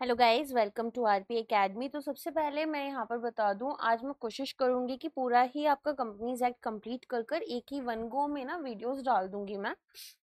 Hello guys, welcome to RP academy. तो सबसे पहले मैं यहाँ पर बता दूँ, आज मैं कोशिश करूँगी कि पूरा ही आपका कंपनीज एक्ट कंप्लीट कर कर एक ही वन गो में ना वीडियोस डाल दूँगी मैं।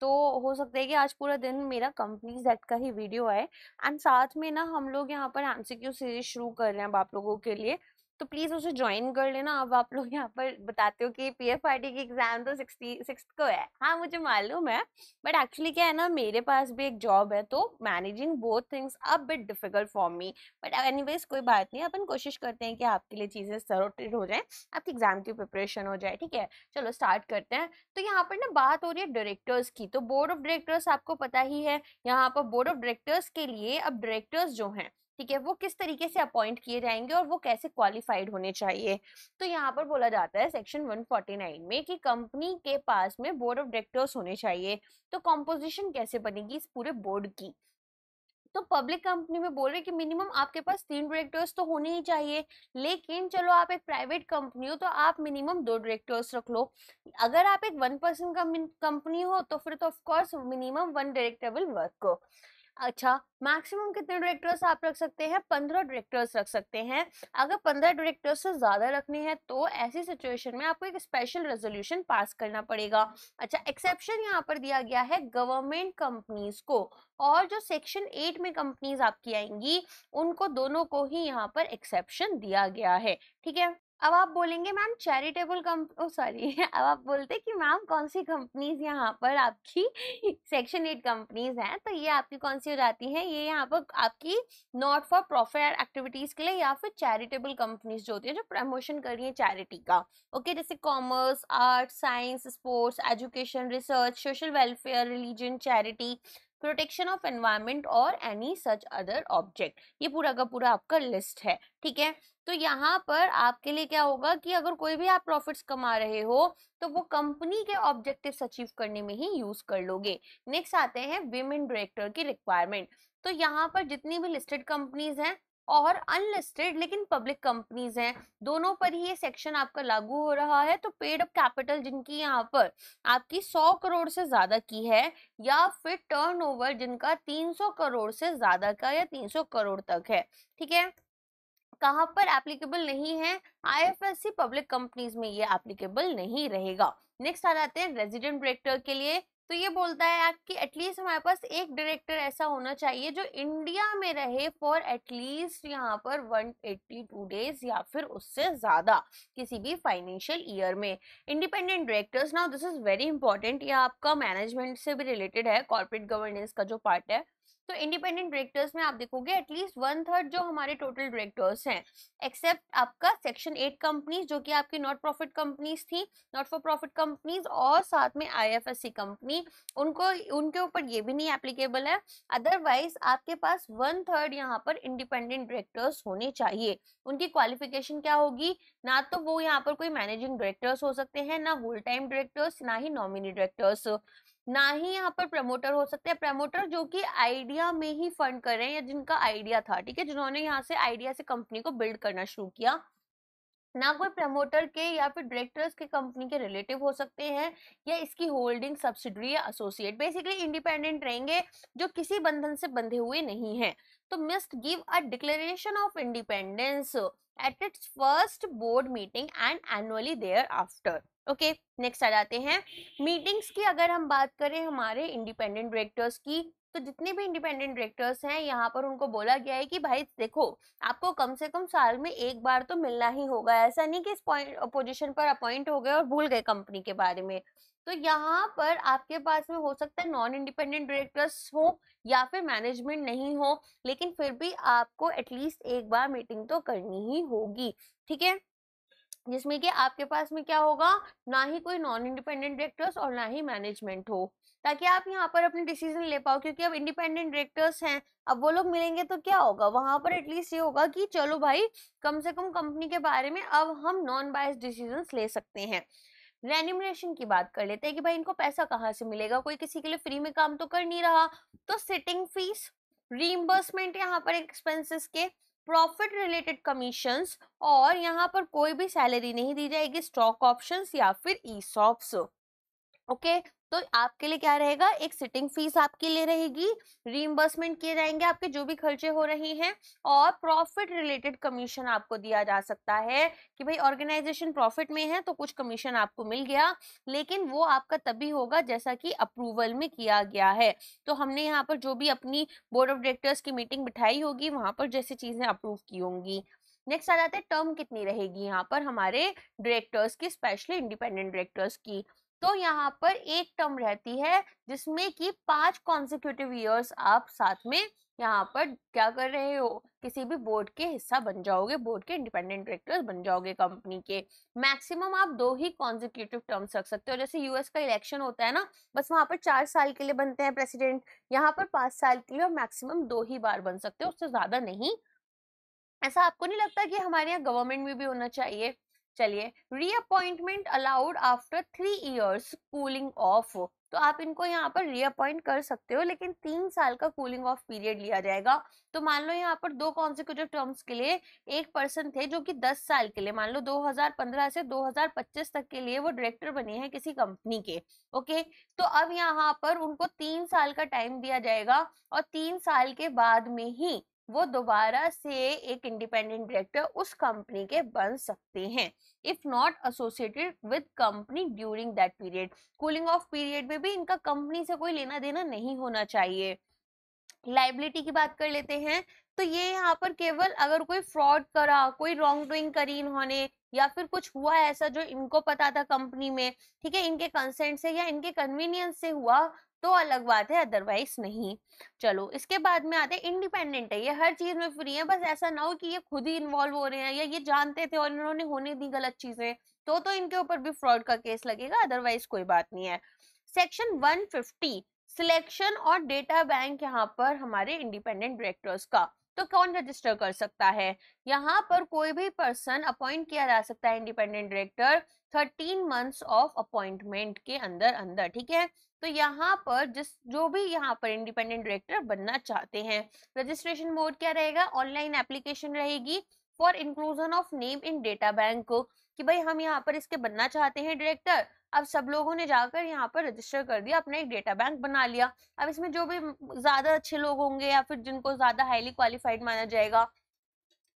तो हो सकता है कि आज पूरा दिन मेरा कंपनीज एक्ट का ही वीडियो आए। एंड साथ में ना हम लोग यहाँ पर एमसीक्यू सीरीज शुरू कर रहे हैं अब आप लोगों के लिए, तो प्लीज़ उसे ज्वाइन कर लेना। अब आप लोग यहाँ पर बताते हो कि पीएफआरटी की एग्जाम तो 66 को है। हाँ, मुझे मालूम है, बट एक्चुअली क्या है ना, मेरे पास भी एक जॉब है, तो managing both things a bit difficult for me. But anyways कोई बात नहीं, अपन कोशिश करते हैं कि आपके लिए चीजें सॉर्टेड हो जाए, आपकी एग्जाम की प्रिपरेशन हो जाए। ठीक है, चलो स्टार्ट करते हैं। तो यहाँ पर ना बात हो रही है डायरेक्टर्स की। तो बोर्ड ऑफ डायरेक्टर्स आपको पता ही है, यहाँ पर बोर्ड ऑफ डायरेक्टर्स के लिए अब डायरेक्टर्स जो हैं, ठीक है, वो किस तरीके से अपॉइंट किए जाएंगे और वो कैसे क्वालिफाइड होने चाहिए। तो यहाँ पर बोला जाता है सेक्शन 149 में कि कंपनी के पास में बोर्ड ऑफ डायरेक्टर्स होने चाहिए। तो कॉम्पोजिशन कैसे बनेगी इस पूरे बोर्ड की। तो पब्लिक कंपनी में बोल रहे कि मिनिमम आपके पास 3 डायरेक्टर्स तो होने ही चाहिए, लेकिन चलो आप एक प्राइवेट कंपनी हो तो आप मिनिमम 2 डायरेक्टर्स रख लो। अगर आप एक 1 पर्सन कंपनी हो तो फिर तो of course minimum 1 director will work. अच्छा, मैक्सिमम कितने डायरेक्टर्स आप रख सकते हैं? 15 डायरेक्टर्स रख सकते हैं। अगर 15 डायरेक्टर्स से ज्यादा रखने हैं तो ऐसी सिचुएशन में आपको एक स्पेशल रेजोल्यूशन पास करना पड़ेगा। अच्छा, एक्सेप्शन यहाँ पर दिया गया है गवर्नमेंट कंपनीज को, और जो सेक्शन 8 में कंपनीज आपकी आएंगी उनको दोनों को ही यहाँ पर एक्सेप्शन दिया गया है। ठीक है, अब आप बोलेंगे मैम चैरिटेबल ओ सॉरी अब आप बोलते कि मैम कौन सी कंपनीज यहाँ पर आपकी सेक्शन 8 कंपनीज हैं, तो ये आपकी कौन सी हो जाती हैं? ये यहाँ पर आपकी नॉट फॉर प्रॉफिट एक्टिविटीज के लिए या फिर चैरिटेबल कंपनीज जो होती है, जो प्रमोशन कर रही है चैरिटी का। ओके, जैसे commerce, art, science, sports, education, research, social welfare, religion, charity, protection of environment और एनी सच अदर ऑब्जेक्ट। ये पूरा का पूरा आपका लिस्ट है। ठीक है, तो यहाँ पर आपके लिए क्या होगा कि अगर कोई भी आप प्रॉफिट्स कमा रहे हो तो वो कंपनी के ऑब्जेक्टिव्स अचीव करने में ही यूज कर लोगे। नेक्स्ट आते हैं विमेन डायरेक्टर की रिक्वायरमेंट। तो यहाँ पर जितनी भी लिस्टेड कंपनीज हैं और अनलिस्टेड लेकिन पब्लिक कंपनीज हैं, दोनों पर ही ये सेक्शन आपका लागू हो रहा है। तो पेड अप कैपिटल जिनकी यहाँ पर आपकी 100 करोड़ से ज्यादा की है, या फिर टर्नओवर जिनका 300 करोड़ से ज्यादा का या 300 करोड़ तक है। ठीक है, कहां पर एप्लीकेबल नहीं है? आईएफएससी पब्लिक कंपनीज में ये एप्लीकेबल नहीं रहेगा। नेक्स्ट आ जाते हैं रेजिडेंट डायरेक्टर के लिए। तो ये बोलता है कि एटलीस्ट हमारे पास एक डायरेक्टर ऐसा होना चाहिए जो इंडिया में रहे फॉर एटलीस्ट यहाँ पर 182 डेज या फिर उससे ज्यादा किसी भी फाइनेंशियल ईयर में। Independent directors, now this is very important, ये आपका मैनेजमेंट से भी रिलेटेड है, कॉर्पोरेट गवर्नेंस का जो पार्ट है। तो इंडिपेंडेंट डायरेक्टर्स में आप देखोगे एटलीस्ट 1/3 जो हमारे टोटल डायरेक्टर्स हैं, एक्सेप्ट आपका सेक्शन 8 कंपनीज जो कि आपकी नॉट प्रॉफिट कंपनीज थी, नॉट फॉर प्रॉफिट कंपनीज, और साथ में आईएफएससी कंपनी, उनको उनके ऊपर ये भी नहीं एप्लीकेबल है। अदरवाइज आपके पास 1/3 यहाँ पर इंडिपेंडेंट डायरेक्टर्स होने चाहिए। उनकी क्वालिफिकेशन क्या होगी? ना तो वो यहाँ पर कोई मैनेजिंग डायरेक्टर्स हो सकते हैं, ना होल टाइम डायरेक्टर्स, ना ही नॉमिनी डायरेक्टर्स, ना ही यहाँ पर प्रमोटर हो सकते हैं। प्रमोटर जो कि आइडिया में ही फंड कर रहे हैं या जिनका आइडिया था, ठीक है, जिन्होंने यहाँ से आइडिया से कंपनी को बिल्ड करना शुरू किया, ना कोई प्रमोटर के या फिर डायरेक्टर्स के कंपनी के रिलेटिव हो सकते हैं, या इसकी होल्डिंग सब्सिडरी या एसोसिएट। बेसिकली इंडिपेंडेंट रहेंगे जो किसी बंधन से बंधे हुए नहीं हैं। तो must give a declaration of independence at its first board meeting and annually thereafter. Okay, next आ जाते हैं मीटिंग्स की। अगर हम बात करें हमारे इंडिपेंडेंट डायरेक्टर्स की, तो जितने भी इंडिपेंडेंट डायरेक्टर्स हैं यहाँ पर उनको बोला गया है कि भाई देखो, आपको कम से कम साल में एक बार तो मिलना ही होगा। ऐसा नहीं कि इस पोजीशन पर अपॉइंट हो गए और भूल गए कंपनी के बारे में। तो यहाँ पर आपके पास में हो सकता है नॉन इंडिपेंडेंट डायरेक्टर्स हो या फिर मैनेजमेंट नहीं हो, लेकिन फिर भी आपको एटलीस्ट एक बार मीटिंग तो करनी ही होगी। ठीक है, जिसमें कि आपके पास में क्या होगा, ना ही कोई नॉन इंडिपेंडेंट डायरेक्टर्स और ना ही मैनेजमेंट हो, ताकि आप यहाँ पर अपने डिसीजन ले पाओ। क्योंकि अब इंडिपेंडेंट डायरेक्टर्स हैं, अब वो लोग मिलेंगे तो क्या होगा, वहां पर एटलीस्ट ये होगा कि चलो भाई, कम से कम कंपनी के बारे में अब हम नॉन बायस डिसीजन ले सकते हैं। रेन्यूमरेशन की बात कर लेते हैं कि भाई इनको पैसा कहाँ से मिलेगा, कोई किसी के लिए फ्री में काम तो कर नहीं रहा। तो सिटिंग फीस, रीइंबर्समेंट यहाँ पर एक्सपेंसेस के, प्रॉफिट रिलेटेड कमीशंस, और यहाँ पर कोई भी सैलरी नहीं दी जाएगी, स्टॉक ऑप्शंस या फिर ईसॉप्स। ओके, तो आपके लिए क्या रहेगा, एक सिटिंग फीस आपके लिए रहेगी, रीइंबर्समेंट किए जाएंगे आपके जो भी खर्चे हो रहे हैं, और प्रॉफिट रिलेटेड कमीशन आपको दिया जा सकता है कि भाई ऑर्गेनाइजेशन प्रॉफिट में है तो कुछ कमीशन आपको मिल गया, लेकिन वो आपका तभी होगा जैसा कि अप्रूवल में किया गया है। तो हमने यहाँ पर जो भी अपनी बोर्ड ऑफ डायरेक्टर्स की मीटिंग बिठाई होगी वहां पर जैसी चीजें अप्रूव की होंगी। नेक्स्ट आ जाते हैं टर्म कितनी रहेगी यहाँ पर हमारे डायरेक्टर्स की, स्पेशली इंडिपेंडेंट डायरेक्टर्स की। तो यहाँ पर एक टर्म रहती है जिसमें कि 5 कॉन्जिक्यूटिव ईयर्स आप साथ में यहाँ पर क्या कर रहे हो, किसी भी बोर्ड के हिस्सा बन जाओगे, बोर्ड के इंडिपेंडेंट डायरेक्टर्स बन जाओगे कंपनी के। मैक्सिमम आप 2 ही कॉन्जिक्यूटिव टर्म्स रख सकते हो, जैसे यूएस का इलेक्शन होता है ना, बस वहां पर 4 साल के लिए बनते हैं प्रेसिडेंट, यहाँ पर 5 साल के लिए, और मैक्सिमम 2 ही बार बन सकते हो, उससे ज्यादा नहीं। ऐसा आपको नहीं लगता कि हमारे यहाँ गवर्नमेंट में भी होना चाहिए? चलिए, reappointment allowed after 3 years cooling of, तो आप इनको यहाँ पर रीअपॉइंट कर सकते हो, लेकिन 3 साल का कूलिंग ऑफ पीरियड लिया जाएगा। तो मान लो यहाँ पर 2 कॉन्सिक्यूटिव टर्म्स के लिए एक पर्सन थे जो कि 10 साल के लिए, मान लो 2015 से 2025 तक के लिए वो डायरेक्टर बने हैं किसी कंपनी के। ओके, तो अब यहाँ पर उनको 3 साल का टाइम दिया जाएगा, और 3 साल के बाद में ही वो दोबारा से एक इंडिपेंडेंट डायरेक्टर उस कंपनी के बन सकते हैं, if not associated with company during that period. Cooling of period में भी इनका कंपनी से कोई लेना देना नहीं होना चाहिए। लाइबिलिटी की बात कर लेते हैं, तो ये यहाँ पर केवल अगर कोई फ्रॉड करा, कोई रॉन्ग डूइंग करी इन्होंने, या फिर कुछ हुआ ऐसा जो इनको पता था कंपनी में, ठीक है, इनके कंसेंट से या इनके कन्वीनियंस से हुआ, तो अलग बात है, अदरवाइज नहीं। चलो, इसके बाद में आते हैं इंडिपेंडेंट है, ये हर चीज में फ्री है, बस ऐसा ना हो कि ये खुद ही इन्वॉल्व हो रहे हैं या ये जानते थे और इन्होंने होने दी गलत चीजें, तो इनके ऊपर भी फ्रॉड का केस लगेगा, अदरवाइज कोई बात नहीं है। सेक्शन 150 सिलेक्शन और डेटा बैंक, यहाँ पर हमारे इंडिपेंडेंट डायरेक्टर्स का, तो कौन रजिस्टर कर सकता है? यहाँ पर कोई भी पर्सन अपॉइंट किया जा सकता है independent director 13 months of appointment के अंदर अंदर, ठीक है। तो यहाँ पर जो भी यहाँ पर इंडिपेंडेंट डायरेक्टर बनना चाहते हैं, रजिस्ट्रेशन मोड क्या रहेगा, ऑनलाइन एप्लीकेशन रहेगी for inclusion of name in data bank, कि भाई हम यहाँ पर इसके बनना चाहते हैं डायरेक्टर। अब सब लोगों ने जाकर यहाँ पर रजिस्टर कर दिया, अपना एक डेटा बैंक बना लिया। अब इसमें जो भी ज्यादा अच्छे लोग होंगे या फिर जिनको ज्यादा हाईली क्वालिफाइड माना जाएगा,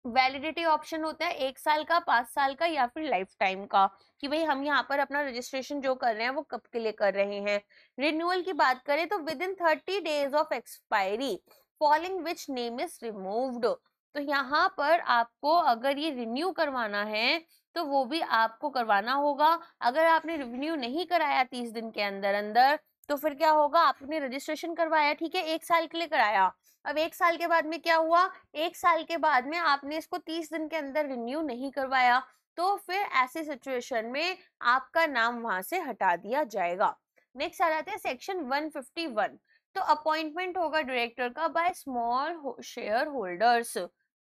वैलिडिटी ऑप्शन होता है 1 साल का, 5 साल का, या फिर लाइफ टाइम का, कि भाई हम यहाँ पर अपना रजिस्ट्रेशन जो कर रहे हैं वो कब के लिए कर रहे हैं। रिन्यूअल की बात करें तो with in 30 days of expiry following which name is removed, तो यहाँ पर आपको अगर ये रिन्यू करवाना है तो वो भी आपको करवाना होगा। अगर आपने रिन्यू नहीं कराया 30 दिन के अंदर अंदर, तो फिर क्या होगा, आपने रजिस्ट्रेशन करवाया, ठीक है, 1 साल के लिए कराया, अब 1 साल के बाद में क्या हुआ, 1 साल के बाद में आपने इसको 30 दिन के अंदर रिन्यू नहीं करवाया, तो फिर ऐसी सिचुएशन में आपका नाम वहां से हटा दिया जाएगा। नेक्स्ट आ जाते हैं सेक्शन 151, तो अपॉइंटमेंट होगा डायरेक्टर का बाय स्मॉल शेयर होल्डर्स,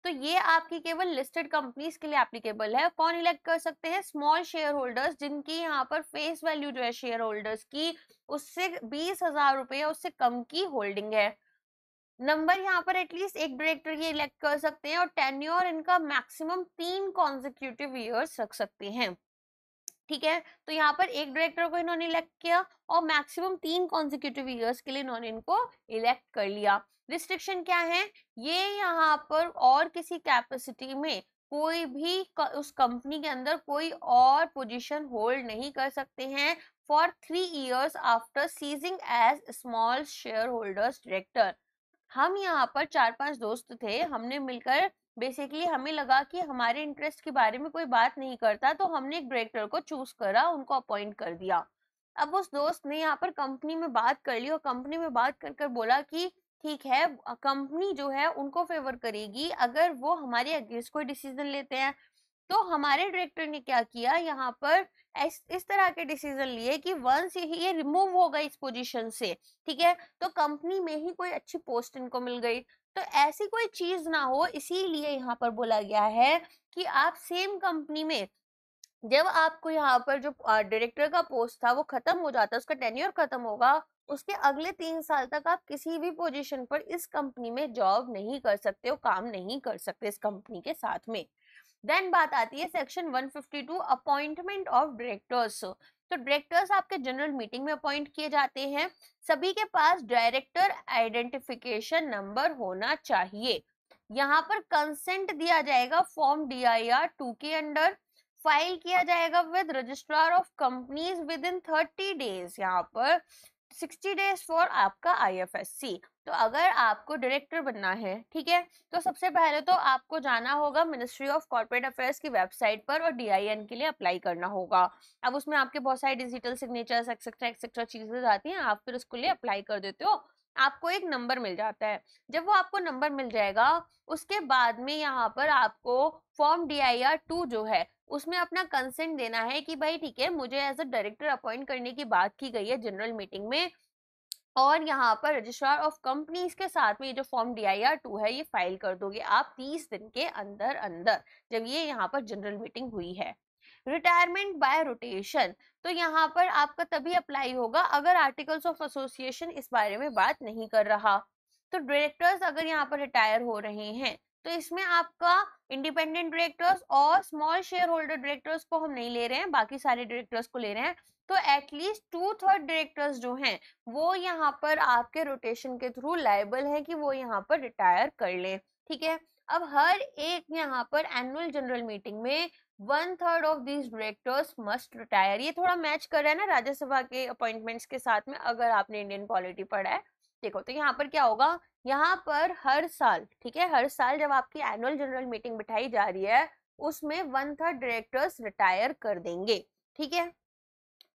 तो ये आपकी केवल लिस्टेड कंपनीज के लिए एप्लीकेबल है। कौन इलेक्ट कर सकते हैं, स्मॉल शेयर होल्डर्स, जिनकी यहाँ पर फेस वैल्यू जो है शेयर होल्डर्स की उससे 20,000 रुपए या उससे कम की होल्डिंग है। नंबर यहाँ पर एटलीस्ट एक डायरेक्टर ये इलेक्ट कर सकते हैं, और टेन्योर इनका मैक्सिमम 3 कॉन्जिक्यूटिव ईयर्स रख सकते हैं, ठीक है। तो यहाँ पर एक डायरेक्टर को इन्होंने इलेक्ट किया और मैक्सिमम 3 कॉन्जिक्यूटिव ईयर्स के लिए इन्होंने इनको इलेक्ट कर लिया। रिस्ट्रिक्शन क्या है, ये यहाँ पर और किसी कैपेसिटी में कोई भी उस कंपनी के अंदर कोई और पोजीशन होल्ड नहीं कर सकते हैं for 3 years after ceasing as small share holders director. हम यहाँ पर 4-5 दोस्त थे, हमने मिलकर बेसिकली हमें लगा कि हमारे इंटरेस्ट के बारे में कोई बात नहीं करता, तो हमने एक डायरेक्टर को चूज करा, उनको अपॉइंट कर दिया। अब उस दोस्त ने यहाँ पर कंपनी में बात कर ली और कंपनी में बात कर कर बोला कि ठीक है, कंपनी जो है उनको फेवर करेगी अगर वो हमारे अगेंस्ट कोई डिसीजन लेते हैं। तो हमारे डायरेक्टर ने क्या किया, यहाँ पर इस तरह के डिसीजन लिए कि वंस ये रिमूव हो गई इस पोजीशन से, ठीक है, तो कंपनी में ही कोई अच्छी पोस्ट इनको मिल गई। तो ऐसी कोई चीज ना हो, इसीलिए यहाँ पर बोला गया है कि आप सेम कंपनी में जब आपको यहाँ पर जो डायरेक्टर का पोस्ट था वो खत्म हो जाता है, उसका टेन्योर खत्म होगा, उसके अगले 3 साल तक आप किसी भी पोजीशन पर इस कंपनी में जॉब नहीं कर सकते हो, काम नहीं कर सकते इस कंपनी के साथ में। देन बात आती है सेक्शन 152 अपॉइंटमेंट ऑफ डायरेक्टर्स, तो डायरेक्टर्स आपके जनरल मीटिंग में अपॉइंट किए जाते हैं। सभी के पास डायरेक्टर आइडेंटिफिकेशन नंबर होना चाहिए। यहाँ पर कंसेंट दिया जाएगा फॉर्म DIR 2 के अंडर, फाइल किया जाएगा with registrar of companies with in 30 days, यहाँ पर 60 डेज फॉर आपका IFSC। तो अगर आपको डायरेक्टर बनना है, ठीक है, तो सबसे पहले तो आपको जाना होगा मिनिस्ट्री ऑफ कॉर्पोरेट अफेयर्स की वेबसाइट पर और DIN के लिए अप्लाई करना होगा। अब उसमें आपके बहुत सारे डिजिटल सिग्नेचर्स एक्सेट्रा एक्सेट्रा चीजें आती हैं, आप फिर उसके लिए अप्लाई कर देते हो, आपको एक नंबर मिल जाता है। जब वो आपको नंबर मिल जाएगा, उसके बाद में यहाँ पर आपको फॉर्म DIR 2 जो है उसमें अपना कंसेंट देना है कि भाई ठीक है, मुझे एज अ डायरेक्टर अपॉइंट करने की बात की गई है जनरल मीटिंग में, और यहाँ पर रजिस्ट्रार ऑफ कंपनीज के साथ में ये जो फॉर्म DIR 2 है ये फाइल कर दोगे आप 30 दिन के अंदर अंदर, जब ये यहाँ पर जनरल मीटिंग हुई है। रिटायरमेंट बाय रोटेशन, तो यहाँ पर आपका तभी अप्लाई होगा अगर आर्टिकल्स ऑफ एसोसिएशन इस बारे में बात नहीं कर रहा। तो डायरेक्टर्स अगर यहाँ पर रिटायर हो रहे हैं तो इसमें आपका इंडिपेंडेंट डायरेक्टर्स और स्मॉल शेयर होल्डर डायरेक्टर्स को हम नहीं ले रहे हैं, बाकी सारे डायरेक्टर्स को ले रहे हैं। तो एटलीस्ट 2/3 डायरेक्टर्स जो हैं वो यहाँ पर आपके रोटेशन के थ्रू लायबल है कि वो यहाँ पर रिटायर कर ले, ठीक है। अब हर एक यहाँ पर एनुअल जनरल मीटिंग में 1/3 of these directors must retire. ये थोड़ा मैच कर रहा है ना राज्यसभा के अपॉइंटमेंट्स के साथ में, अगर आपने इंडियन पॉलिटी पढ़ा है। देखो तो यहाँ पर क्या होगा, यहाँ पर हर साल, ठीक है, हर साल जब आपकी एनुअल जनरल मीटिंग बिठाई जा रही है उसमें 1/3 डायरेक्टर्स रिटायर कर देंगे, ठीक है।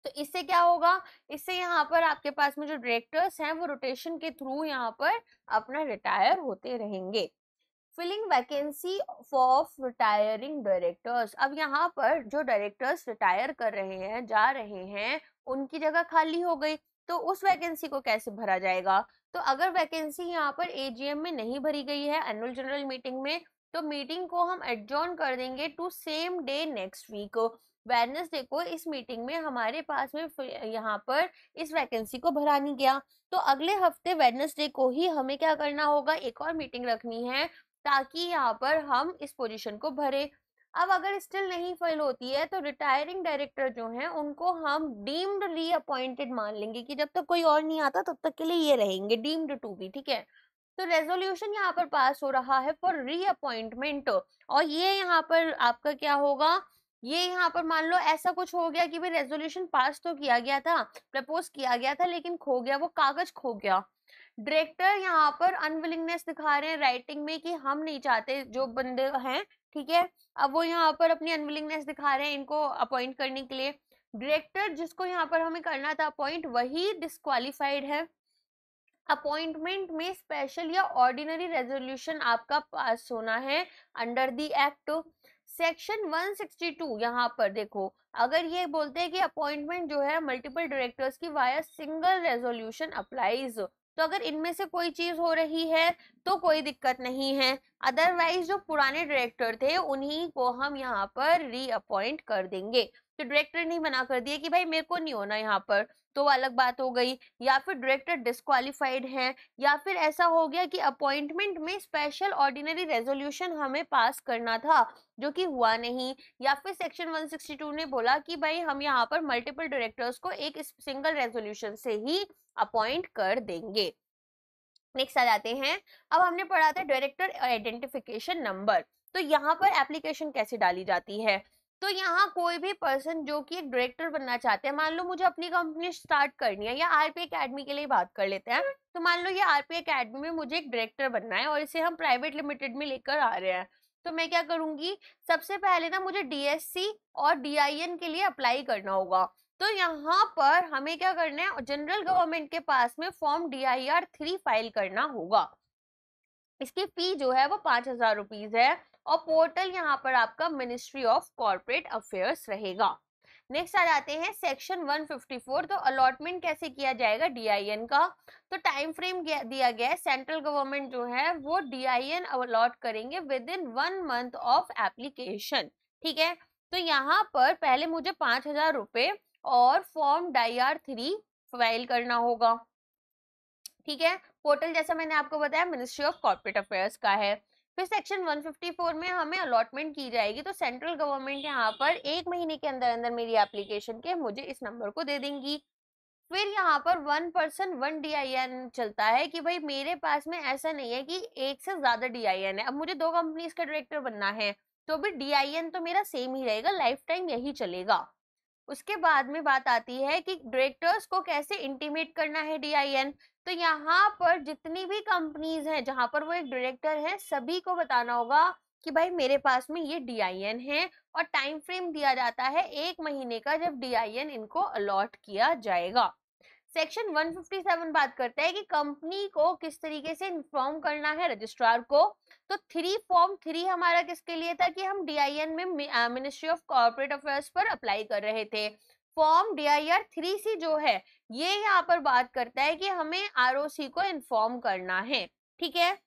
तो इससे क्या होगा, इससे यहाँ पर आपके पास में जो डायरेक्टर्स हैं वो रोटेशन के थ्रू यहाँ पर अपना रिटायर होते रहेंगे। Filling vacancy of retiring directors, अब यहाँ पर जो डायरेक्टर्स रिटायर कर रहे हैं, जा रहे हैं, उनकी जगह खाली हो गई, तो उस वैकेंसी को कैसे भरा जाएगा। तो अगर वैकेंसी यहाँ पर AGM में नहीं भरी गई है एनुअल जनरल मीटिंग में, तो मीटिंग को हम एडजॉर्न कर देंगे to same day next week, Wednesday को इस मीटिंग में हमारे पास में यहाँ पर इस वैकेंसी को भरा नहीं गया, तो अगले हफ्ते वेडनेसडे को ही हमें क्या करना होगा, एक और मीटिंग रखनी है ताकि यहाँ पर हम इस पोजीशन को भरे। अब अगर स्टिल नहीं फिल होती है तो रिटायरिंग डायरेक्टर जो हैं उनको हम डीम्ड रीअपॉइंटेड मान लेंगे कि जब तक कोई और नहीं आता तब तक के लिए ये रहेंगे डीम्ड टू बी, ठीक है। तो रेजोल्यूशन यहाँ पर पास हो रहा है फॉर रीअपॉइंटमेंट, और ये यहाँ पर आपका क्या होगा, ये यहाँ पर मान लो ऐसा कुछ हो गया कि भाई रेजोल्यूशन पास तो किया गया था, प्रपोज किया गया था, लेकिन खो गया, वो कागज खो गया। डायरेक्टर यहाँ पर अनविलिंगनेस दिखा रहे हैं राइटिंग में कि हम नहीं चाहते जो बंदे हैं, ठीक है। अब वो यहाँ पर अपनी अनविलिंगनेस दिखा रहे हैं इनको अपॉइंट करने के लिए। डायरेक्टर जिसको यहाँ पर हमें करना था अपॉइंट वही डिस्क्वालिफाइड है। अपॉइंटमेंट में स्पेशल या ऑर्डिनरी रेजोल्यूशन आपका पास होना है अंडर द एक्ट। सेक्शन 162 यहाँ पर देखो, अगर ये बोलते हैं कि अपॉइंटमेंट जो है मल्टीपल डायरेक्टर्स की वाया सिंगल रेजोल्यूशन अप्लाइज, तो अगर इनमें से कोई चीज हो रही है तो कोई दिक्कत नहीं है, अदरवाइज जो पुराने डायरेक्टर थे उन्हीं को हम यहाँ पर रीअपॉइंट कर देंगे। तो डायरेक्टर नहीं मना कर दिया कि भाई मेरे को नहीं होना यहाँ पर, तो अलग बात हो गई, या फिर डायरेक्टर डिस्क्वालिफाइड है, या फिर ऐसा हो गया कि अपॉइंटमेंट में स्पेशल ऑर्डिनरी रेजोल्यूशन हमें पास करना था जो कि हुआ नहीं, या फिर सेक्शन 162 ने बोला कि भाई हम यहाँ पर मल्टीपल डायरेक्टर्स को एक सिंगल रेजोल्यूशन से ही अपॉइंट कर देंगे। नेक्स्ट आ जाते हैं, अब हमने पढ़ा था डायरेक्टर आइडेंटिफिकेशन नंबर। तो यहाँ पर एप्लीकेशन कैसे डाली जाती है, तो यहाँ कोई भी पर्सन जो कि एक डायरेक्टर बनना चाहते हैं, मान लो मुझे अपनी कंपनी स्टार्ट करनी है, या RP एकेडमी के लिए बात कर लेते हैं, तो मान लो ये RP एकेडमी में मुझे एक डायरेक्टर बनना है और इसे हम प्राइवेट लिमिटेड में लेकर आ रहे हैं, तो मैं क्या करूंगी, सबसे पहले ना मुझे DSC और DIN के लिए अप्लाई करना होगा। तो यहाँ पर हमें क्या करना है, जनरल गवर्नमेंट के पास में फॉर्म DIR 3 फाइल करना होगा। इसकी फी जो है वो 5,000 रुपीज है, और पोर्टल यहाँ पर आपका मिनिस्ट्री ऑफ कॉर्पोरेट अफेयर्स रहेगा। नेक्स्ट आ जाते हैं सेक्शन 154, तो अलॉटमेंट कैसे किया जाएगा DIN का, तो टाइम फ्रेम दिया गया है, सेंट्रल गवर्नमेंट जो है वो DIN अलॉट करेंगे with in 1 month of application, ठीक है। तो यहाँ पर पहले मुझे 5,000 रुपए और फॉर्म DIR 3 फाइल करना होगा, ठीक है। पोर्टल जैसा मैंने आपको बताया मिनिस्ट्री ऑफ कॉर्पोरेट अफेयर्स का है। फिर सेक्शन 154 में हमें अलॉटमेंट की जाएगी, तो सेंट्रल गवर्नमेंट यहाँ पर 1 महीने के अंदर अंदर मेरी एप्लीकेशन के मुझे इस नंबर को दे देंगी। फिर यहाँ पर 1 पर्सन 1 DIN चलता है कि भाई मेरे पास में ऐसा नहीं है कि एक से ज्यादा DIN है। अब मुझे 2 कंपनीज का डायरेक्टर बनना है तो भी DIN तो मेरा सेम ही रहेगा, लाइफ टाइम यही चलेगा। उसके बाद में बात आती है कि डायरेक्टर्स को कैसे इंटीमेट करना है DIN। तो यहाँ पर जितनी भी कंपनीज हैं जहां पर वो एक डायरेक्टर है, सभी को बताना होगा कि भाई मेरे पास में ये DIN है, और टाइम फ्रेम दिया जाता है 1 महीने का जब DIN इनको अलॉट किया जाएगा। सेक्शन 157 बात करता है कि कंपनी को किस तरीके से इन्फॉर्म करना है रजिस्ट्रार को। तो फॉर्म 3 हमारा किसके लिए था कि हम DIN में मिनिस्ट्री ऑफ कॉर्पोरेट अफेयर्स पर अप्लाई कर रहे थे। फॉर्म DIR 3C जो है ये यहाँ पर बात करता है कि हमें ROC को इन्फॉर्म करना है। ठीक है,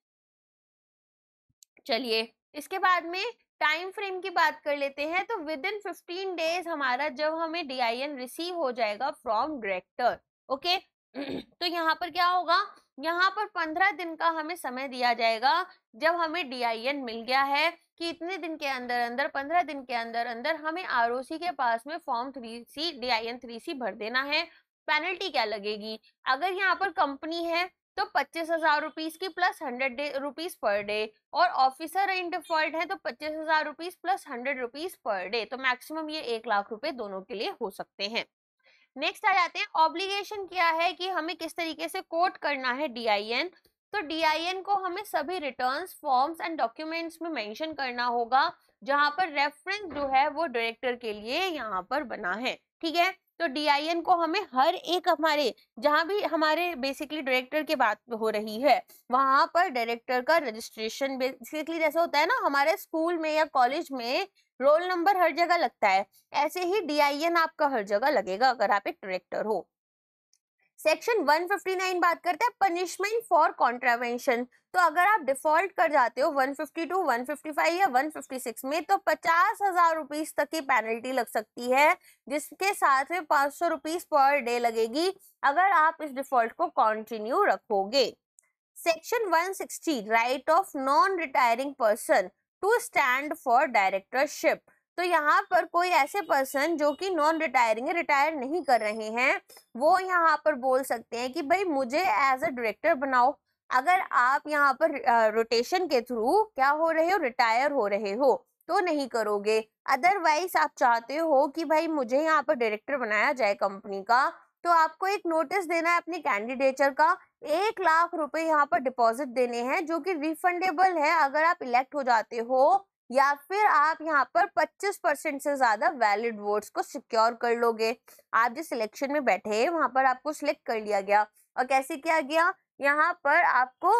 चलिए इसके बाद में टाइम फ्रेम की बात कर लेते हैं। तो विद इन 15 डेज हमारा जब हमें DIN रिसीव हो जाएगा फ्रॉम डायरेक्टर, ओके तो यहाँ पर क्या होगा, यहाँ पर 15 दिन का हमें समय दिया जाएगा जब हमें DIN मिल गया है कि इतने दिन के अंदर अंदर 15 दिन के अंदर अंदर हमें ROC के पास में फॉर्म 3C DIN 3C भर देना है। पेनल्टी क्या लगेगी, अगर यहाँ पर कंपनी है तो 25,000 रुपीज की प्लस 100 रुपीज पर डे, और ऑफिसर इन डिफॉल्ट है तो 25,000 rupees plus 100 rupees per day, तो मैक्सिमम ये 1 लाख रुपए दोनों के लिए हो सकते हैं। नेक्स्ट आ जाते हैं, ऑब्लिगेशन क्या है कि हमें किस तरीके से कोट करना है DIN। तो DIN को हमें सभी रिटर्न्स, फॉर्म्स एंड डॉक्यूमेंट्स में मेंशन करना होगा जहां पर रेफरेंस जो है वो डायरेक्टर के लिए यहाँ पर बना है। ठीक है, तो DIN को हमें हर एक हमारे जहां भी हमारे बेसिकली डायरेक्टर की बात हो रही है वहां पर डायरेक्टर का रजिस्ट्रेशन, बेसिकली जैसा होता है ना हमारे स्कूल में या कॉलेज में रोल नंबर हर जगह लगता है, ऐसे ही DIN आपका हर जगह लगेगा अगर आप एक डायरेक्टर हो। सेक्शन 159 बात करते हैं पनिशमेंट फॉर कॉन्ट्रावेंशन। तो अगर आप डिफॉल्ट कर जाते हो 152, 155 या 156 में तो 50,000 रुपीज तक की पेनल्टी लग सकती है, जिसके साथ में 500 रुपीज पर डे लगेगी अगर आप इस डिफॉल्ट को कंटिन्यू रखोगे। Section 160 right of non retiring person to stand for directorship. तो यहाँ पर कोई ऐसे पर्सन जो कि नॉन रिटायरिंग है, रिटायर नहीं कर रहे हैं, वो यहाँ पर बोल सकते हैं कि भाई मुझे एज अ डायरेक्टर बनाओ। अगर आप यहाँ पर रोटेशन के थ्रू क्या हो रहे हो, रिटायर हो रहे हो, तो नहीं करोगे। अदरवाइज आप चाहते हो कि भाई मुझे यहाँ पर डायरेक्टर बनाया जाए कंपनी का, तो आपको एक नोटिस देना है अपने कैंडिडेचर का, 1 लाख रुपए यहाँ पर डिपॉजिट देने हैं जो कि रिफंडेबल है अगर आप इलेक्ट हो जाते हो या फिर आप यहाँ पर 25% से ज्यादा वैलिड वोट्स को सिक्योर कर लोगे। आप जिस इलेक्शन में बैठे हैं वहां पर आपको सिलेक्ट कर लिया गया, और कैसे किया गया, यहाँ पर आपको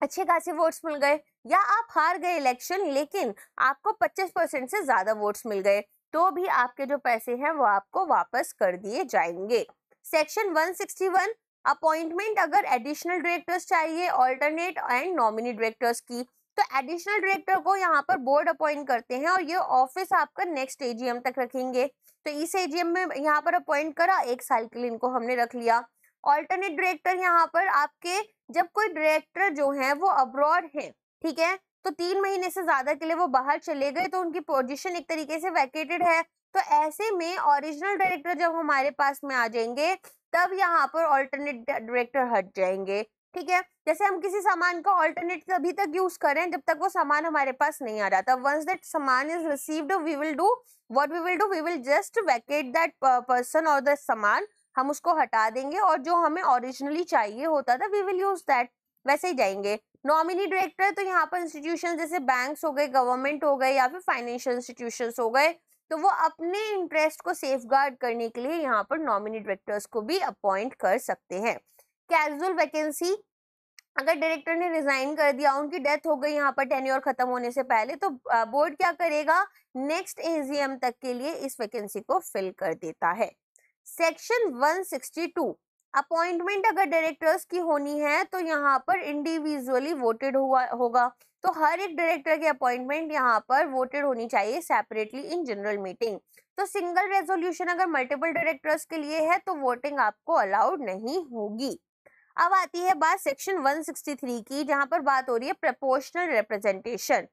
अच्छे खासे वोट्स मिल गए, या आप हार गए इलेक्शन लेकिन आपको 25% से ज्यादा वोट्स मिल गए, तो भी आपके जो पैसे हैं वो आपको वापस कर दिए जाएंगे। सेक्शन 161 अपॉइंटमेंट अगर एडिशनल डायरेक्टर्स चाहिए, ऑल्टरनेट एंड नॉमिनी डायरेक्टर्स की। तो एडिशनल डायरेक्टर को यहाँ पर बोर्ड अपॉइंट करते हैं और ये ऑफिस आपका नेक्स्ट AGM तक रखेंगे। तो इस AGM में यहाँ पर अपॉइंट करा, 1 साल के लिए इनको हमने रख लिया। ऑल्टरनेट डायरेक्टर यहाँ पर आपके जब कोई डायरेक्टर जो है वो अब्रॉड है, ठीक है, तो 3 महीने से ज्यादा के लिए वो बाहर चले गए तो उनकी पोजीशन एक तरीके से वैकेटेड है, तो ऐसे में ओरिजिनल डायरेक्टर जब हमारे पास में आ जाएंगे तब यहाँ पर ऑल्टरनेट डायरेक्टर हट जाएंगे। ठीक है, जैसे हम किसी सामान का ऑल्टरनेट तभी तक यूज करें जब तक वो सामान हमारे पास नहीं आ जाता। वंस दैट सामान is received we will do what we will do, we will just vacate that person और द सामान, हम उसको हटा देंगे और जो हमें ओरिजिनली चाहिए होता था वी विल यूज दैट, वैसे ही जाएंगे। नॉमिनी डायरेक्टर तो यहाँ पर इंस्टीट्यूशन जैसे बैंक्स हो गए, गवर्नमेंट हो गए या फिर फाइनेंशियल इंस्टीट्यूशंस हो गए, तो वो अपने इंटरेस्ट को सेफगार्ड करने के लिए यहाँ पर नॉमिनी डायरेक्टर्स को भी अपॉइंट कर सकते हैं। कैजुअल वैकेंसी, अगर डायरेक्टर ने रिजाइन कर दिया, उनकी डेथ हो गई यहाँ पर टेन्योर खत्म होने से पहले, तो बोर्ड क्या करेगा, नेक्स्ट AGM तक के लिए इस वैकेंसी को फिल कर देता है। सेक्शन 162 अपॉइंटमेंट अगर डायरेक्टर्स की होनी है तो यहाँ पर इंडिविजुअली वोटेड होगा, तो हर एक डायरेक्टर की अपॉइंटमेंट यहाँ पर वोटेड होनी चाहिए सेपरेटली इन जनरल मीटिंग। तो सिंगल रेजोल्यूशन अगर मल्टीपल डायरेक्टर्स के लिए है तो वोटिंग आपको अलाउड नहीं होगी। अब आती है बात सेक्शन 163 की, जहां पर बात हो रही है प्रोपोर्शनल रिप्रेजेंटेशन।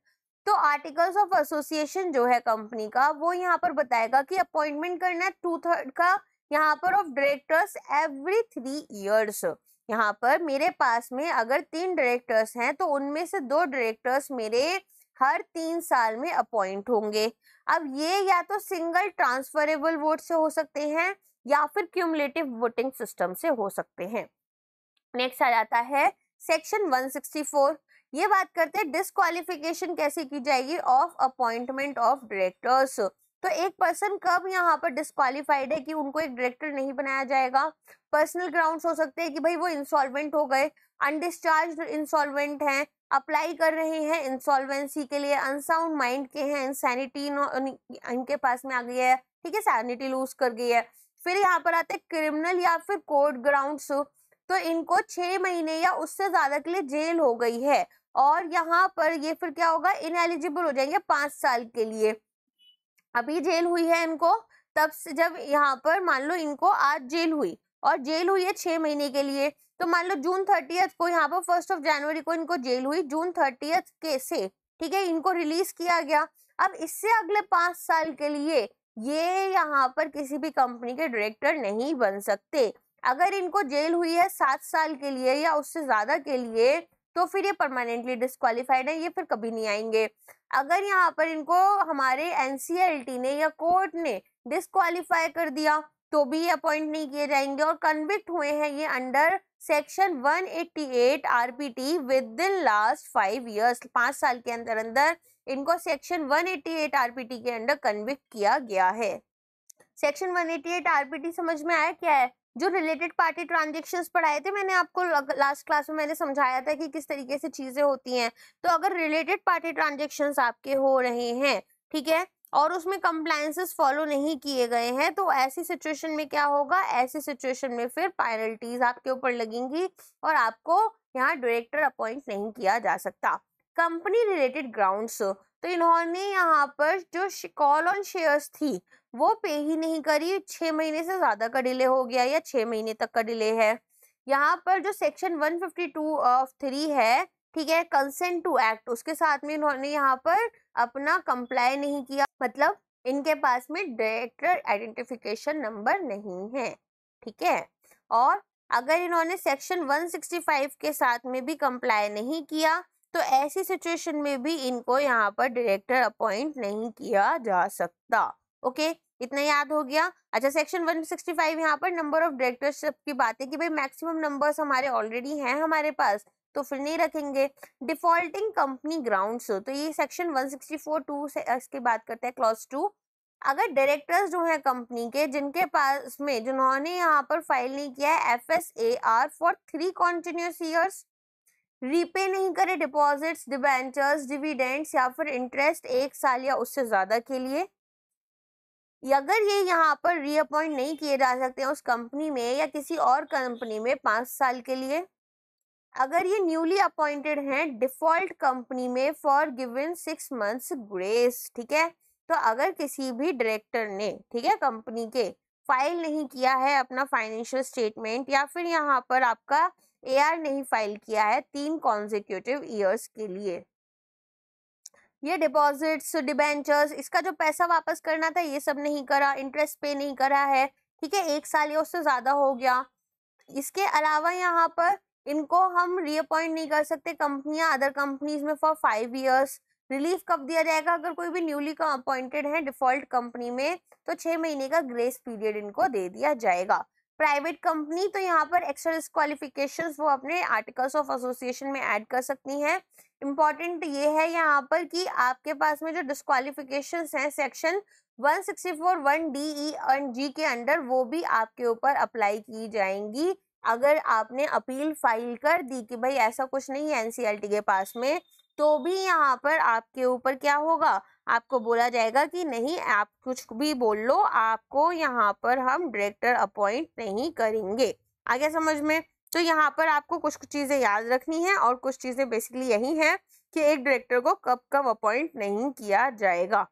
तो आर्टिकल्स ऑफ एसोसिएशन जो है कंपनी का, वो यहाँ पर बताएगा कि अपॉइंटमेंट करना है 2/3 का यहाँ पर ऑफ डायरेक्टर्स एवरी 3 ईयर्स। यहाँ पर मेरे पास में अगर 3 डायरेक्टर्स हैं तो उनमें से 2 डायरेक्टर्स मेरे हर 3 साल में अपॉइंट होंगे। अब ये या तो सिंगल ट्रांसफरेबल वोट से हो सकते हैं या फिर क्यूमुलेटिव वोटिंग सिस्टम से हो सकते हैं। नेक्स्ट आ जाता है सेक्शन 164। ये बात करते हैं डिस्क्वालिफिकेशन कैसे की जाएगी ऑफ अपॉइंटमेंट ऑफ डायरेक्टर्स। तो एक पर्सन कब यहाँ पर डिस्क्वालिफाइड है कि उनको एक डायरेक्टर नहीं बनाया जाएगा? पर्सनल ग्राउंड्स हो सकते हैं कि भाई वो इंसॉल्वेंट हो गए, अनडिस्चार्ज इंसॉल्वेंट हैं, अप्लाई कर रहे हैं इंसॉल्वेंसी के लिए, अनसाउंड माइंड के हैं, इंसैनिटी इनके पास में आ गई है, ठीक है, सैनिटी लूज कर गई है। फिर यहाँ पर आते हैं क्रिमिनल या फिर कोर्ट ग्राउंड्स। तो इनको 6 महीने या उससे ज्यादा के लिए जेल हो गई है और यहाँ पर ये फिर क्या होगा, इनएलिजिबल हो जाएंगे 5 साल के लिए। अभी जेल हुई है इनको, तब से जब यहाँ पर मान लो इनको आज जेल हुई और जेल हुई है 6 महीने के लिए, तो मान लो जून 30 को यहाँ पर 1 जनवरी को इनको जेल हुई, जून 30 के से, ठीक है, इनको रिलीज किया गया। अब इससे अगले 5 साल के लिए ये यहाँ पर किसी भी कंपनी के डायरेक्टर नहीं बन सकते। अगर इनको जेल हुई है 7 साल के लिए या उससे ज्यादा के लिए, तो फिर ये परमानेंटली डिस्क्वालिफाइड है, ये फिर कभी नहीं आएंगे। अगर यहाँ पर इनको हमारे एनसीएलटी ने या कोर्ट ने डिस्क्वालीफाई कर दिया तो भी ये अपॉइंट नहीं किए जाएंगे। और कन्विक्ट हुए हैं ये under section 188 RPT with in last 5 years, 5 साल के अंदर अंदर इनको सेक्शन 188 आरपीटी के अंडर कन्विक्ट किया गया है। सेक्शन 188 आरपीटी समझ में आया क्या है? जो रिलेटेड पार्टी ट्रांजेक्शन्स पढ़ाए थे मैंने आपको लास्ट क्लास में, मैंने समझाया था कि किस तरीके से चीजें होती हैं। तो अगर रिलेटेड पार्टी ट्रांजेक्शन्स आपके हो रहे हैं, ठीक है, और उसमें कंप्लायंसेस फॉलो नहीं किए गए हैं, तो ऐसी सिचुएशन में क्या होगा? ऐसी सिचुएशन में फिर पेनल्टीज आपके ऊपर लगेंगी और आपको यहाँ डायरेक्टर अपॉइंट नहीं किया जा सकता। कंपनी रिलेटेड ग्राउंड्स, तो इन्होंने यहाँ पर जो कॉल ऑन शेयर्स थी वो पे ही नहीं करी, 6 महीने से ज्यादा का डिले हो गया या 6 महीने तक का डिले है। यहाँ पर जो सेक्शन 152 ऑफ 3 है, ठीक है, कंसेंट टू एक्ट, उसके साथ में इन्होंने यहाँ पर अपना कंप्लाई नहीं किया, मतलब इनके पास में डायरेक्टर आइडेंटिफिकेशन नंबर नहीं है, ठीक है। और अगर इन्होंने सेक्शन 165 के साथ में भी कंप्लाई नहीं किया तो ऐसी सिचुएशन में भी इनको यहाँ पर डायरेक्टर अपॉइंट नहीं किया जा सकता। ओके, इतना याद हो गया। अच्छा, सेक्शन 165 यहाँ पर नंबर ऑफ डायरेक्टरशिप की बात है कि भाई मैक्सिमम नंबर्स हमारे ऑलरेडी हैं हमारे पास, तो फिर नहीं रखेंगे। डिफॉल्टिंग कंपनी ग्राउंड्स, तो ये सेक्शन 164(2) से इसकी बात करते हैं, क्लॉज 2। अगर डायरेक्टर्स जो है कंपनी के, जिनके पास में जिन्होंने यहाँ पर फाइल नहीं किया है FSAR for 3 continuous years, repay नहीं करे डिपॉजिट्स, डिबेंचर्स, डिविडेंड्स या फिर इंटरेस्ट 1 साल या उससे ज्यादा के लिए, अगर ये यहाँ पर रीअपॉइंट नहीं किए जा सकते उस कंपनी में या किसी और कंपनी में 5 साल के लिए, अगर ये न्यूली अपॉइंटेड हैं डिफॉल्ट कंपनी में फॉर गिवन 6 मंथ्स ग्रेस, ठीक है। तो अगर किसी भी डायरेक्टर ने, ठीक है, कंपनी के फाइल नहीं किया है अपना फाइनेंशियल स्टेटमेंट या फिर यहाँ पर आपका AR नहीं फाइल किया है 3 कॉन्जिक्यूटिव ईयर्स के लिए, ये डिपॉजिट्स, डिबेंचर्स, इसका जो पैसा वापस करना था ये सब नहीं करा, इंटरेस्ट पे नहीं करा है, ठीक है, 1 साल या उससे ज्यादा हो गया। इसके अलावा यहाँ पर इनको हम रीअपॉइंट नहीं कर सकते कंपनियां अदर कंपनीज में फॉर 5 ईयर्स। रिलीफ कब दिया जाएगा? अगर कोई भी न्यूली का अपॉइंटेड है डिफॉल्ट कंपनी में तो 6 महीने का ग्रेस पीरियड इनको दे दिया जाएगा। प्राइवेट कंपनी, तो यहाँ पर एक्स्ट्रा डिस्क्वालिफिकेशंस वो अपने आर्टिकल्स ऑफ एसोसिएशन में ऐड कर सकती हैं। इम्पॉर्टेंट ये है यहाँ पर कि आपके पास में जो डिस्क्वालिफिकेशंस हैं सेक्शन 164 1DE और G के अंडर, वो भी आपके ऊपर अप्लाई की जाएंगी। अगर आपने अपील फाइल कर दी कि भाई ऐसा कुछ नहीं है एनसीएलटी के पास में, तो भी यहाँ पर आपके ऊपर क्या होगा? आपको बोला जाएगा कि नहीं, आप कुछ भी बोल लो, आपको यहाँ पर हम डायरेक्टर अपॉइंट नहीं करेंगे। आगे समझ में? तो यहाँ पर आपको कुछ चीजें याद रखनी है और कुछ चीजें बेसिकली यही है कि एक डायरेक्टर को कब कब अपॉइंट नहीं किया जाएगा।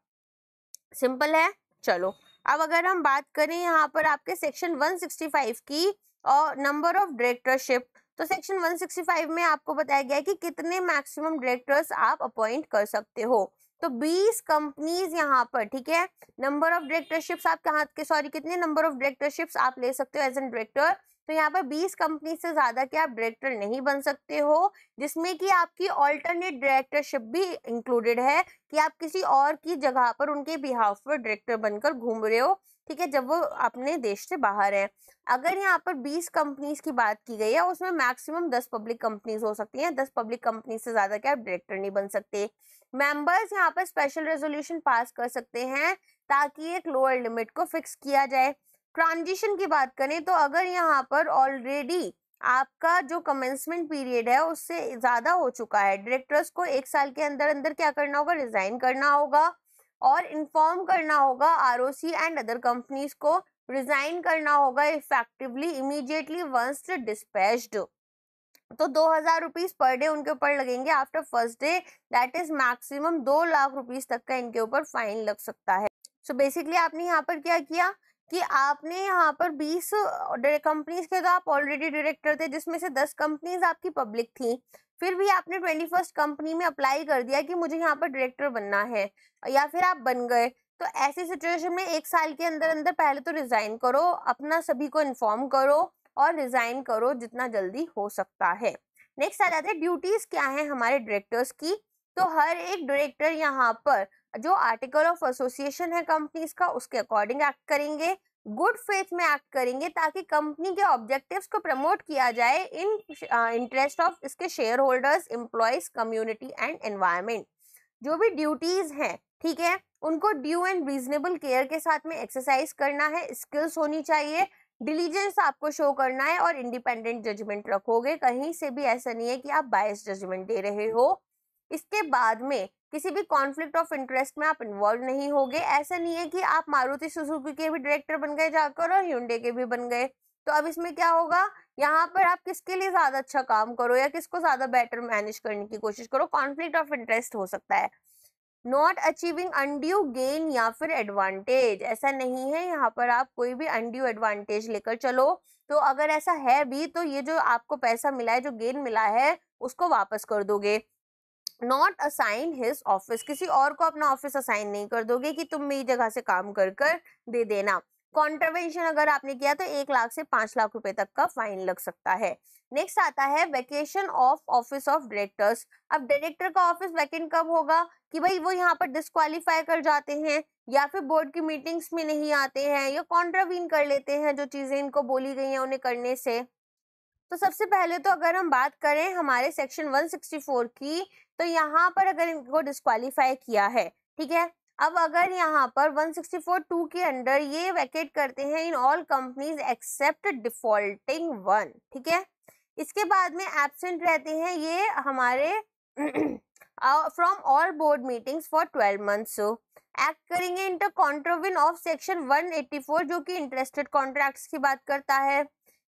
सिंपल है। चलो, अब अगर हम बात करें यहाँ पर आपके सेक्शन 165 की और नंबर ऑफ डायरेक्टरशिप, तो सेक्शन 165 में आपको बताया गया है कि कितने मैक्सिमम डायरेक्टर्स आप अपॉइंट कर सकते हो। तो 20 कंपनीज यहाँ पर, ठीक है। नंबर ऑफ डायरेक्टरशिप्स आप कहाँ के, सॉरी, कितने नंबर ऑफ डायरेक्टरशिप्स आप ले सकते हो एज एन डायरेक्टर। तो यहाँ पर 20 कंपनी से ज्यादा के आप डायरेक्टर नहीं बन सकते हो, जिसमें कि आपकी ऑल्टरनेट डायरेक्टरशिप भी इंक्लूडेड है, कि आप किसी और की जगह पर उनके बिहाफ पर डायरेक्टर बनकर घूम रहे हो, ठीक है, जब वो अपने देश से बाहर है। अगर यहाँ पर 20 कंपनीज की बात की गई है, उसमें मैक्सिमम 10 पब्लिक कंपनीज हो सकती हैं। 10 पब्लिक कंपनी से ज्यादा के आप डायरेक्टर नहीं बन सकते। मेंबर्स यहाँ पर स्पेशल रेजोल्यूशन पास कर सकते हैं ताकि एक लोअर लिमिट को फिक्स किया जाए। ट्रांजिशन की बात करें तो अगर यहाँ पर ऑलरेडी आपका जो कमेंसमेंट पीरियड है उससे ज्यादा हो चुका है, डायरेक्टर्स को 1 साल के अंदर अंदर क्या करना होगा, रिजाइन करना होगा और इन्फॉर्म करना होगा आरओसी एंड अदर कंपनीज को। रिजाइन करना होगा इफेक्टिवली इमीडिएटली वंस डिस्पैच्ड। तो 2000 रुपीज पर डे उनके ऊपर लगेंगे after first day, that is maximum 2 lakh rupees तक का इनके ऊपर फाइन लग सकता है। सो बेसिकली आपने यहाँ पर क्या किया कि आपने यहाँ पर 20 कंपनीज के तो आप ऑलरेडी डायरेक्टर थे, जिसमें से 10 कंपनीज आपकी पब्लिक थी। फिर भी आपने 21st कंपनी में अप्लाई कर दिया कि मुझे यहाँ पर डायरेक्टर बनना है, या फिर आप बन गए। तो ऐसी सिचुएशन में 1 साल के अंदर अंदर पहले तो रिजाइन करो, अपना सभी को इन्फॉर्म करो और रिजाइन करो जितना जल्दी हो सकता है। नेक्स्ट आ जाते हैं ड्यूटीज क्या है हमारे डायरेक्टर्स की। तो हर एक डायरेक्टर यहाँ पर जो आर्टिकल ऑफ एसोसिएशन है कंपनीज का, उसके अकॉर्डिंग एक्ट करेंगे, गुड फेथ में एक्ट करेंगे ताकि कंपनी के ऑब्जेक्टिव्स को प्रमोट किया जाए इन इंटरेस्ट ऑफ इसके share holders, employees, community and environment. जो भी ड्यूटीज हैं, ठीक है, उनको ड्यू एंड रीजनेबल केयर के साथ में एक्सरसाइज करना है, स्किल्स होनी चाहिए, डिलीजेंस आपको शो करना है और इंडिपेंडेंट जजमेंट रखोगे। कहीं से भी ऐसा नहीं है कि आप बायस जजमेंट दे रहे हो। इसके बाद में किसी भी कॉन्फ्लिक्ट ऑफ इंटरेस्ट में आप इन्वॉल्व नहीं होगे। ऐसा नहीं है कि आप मारुति सुजुकी के भी डायरेक्टर बन गए जाकर और hyundai के भी बन गए। तो अब इसमें क्या होगा, यहाँ पर आप किसके लिए ज्यादा अच्छा काम करो या किसको ज्यादा बेटर मैनेज करने की कोशिश करो, कॉन्फ्लिक्ट ऑफ इंटरेस्ट हो सकता है। नॉट अचीविंग अनड्यू गेन या फिर एडवांटेज, ऐसा नहीं है यहाँ पर आप कोई भी अनड्यू एडवांटेज लेकर चलो। तो अगर ऐसा है भी तो ये जो आपको पैसा मिला है, जो गेन मिला है, उसको वापस कर दोगे। नॉट असाइन हिज ऑफिस, किसी और को अपना ऑफिस असाइन नहीं कर दोगे कि तुम मेरी जगह से काम कर कर दे देना। कॉन्ट्रवेंशन अगर आपने किया तो 1 लाख से 5 लाख रुपए तक का फाइन लग सकता है। नेक्स्ट आता है vacation of office of directors. अब डायरेक्टर का ऑफिस वैकेंट कब होगा कि भाई वो यहाँ पर डिस्क्वालीफाई कर जाते हैं या फिर बोर्ड की मीटिंग्स में नहीं आते हैं या कॉन्ट्रावीन कर लेते हैं जो चीजें इनको बोली गई हैं उन्हें करने से। तो सबसे पहले तो अगर हम बात करें हमारे सेक्शन 164 की, तो यहाँ पर अगर इनको डिस्क्वालीफाई किया है, ठीक है, अब अगर यहाँ पर 164(2) के अंडर ये वैकेट करते हैं in all companies except defaulting one, ठीक है। इसके बाद में एब्सेंट रहते हैं ये हमारे from all board meetings for 12 months. Act करेंगे इंटर कॉन्ट्राविन ऑफ सेक्शन 184 जो कि इंटरेस्टेड कॉन्ट्रैक्ट्स की बात करता है।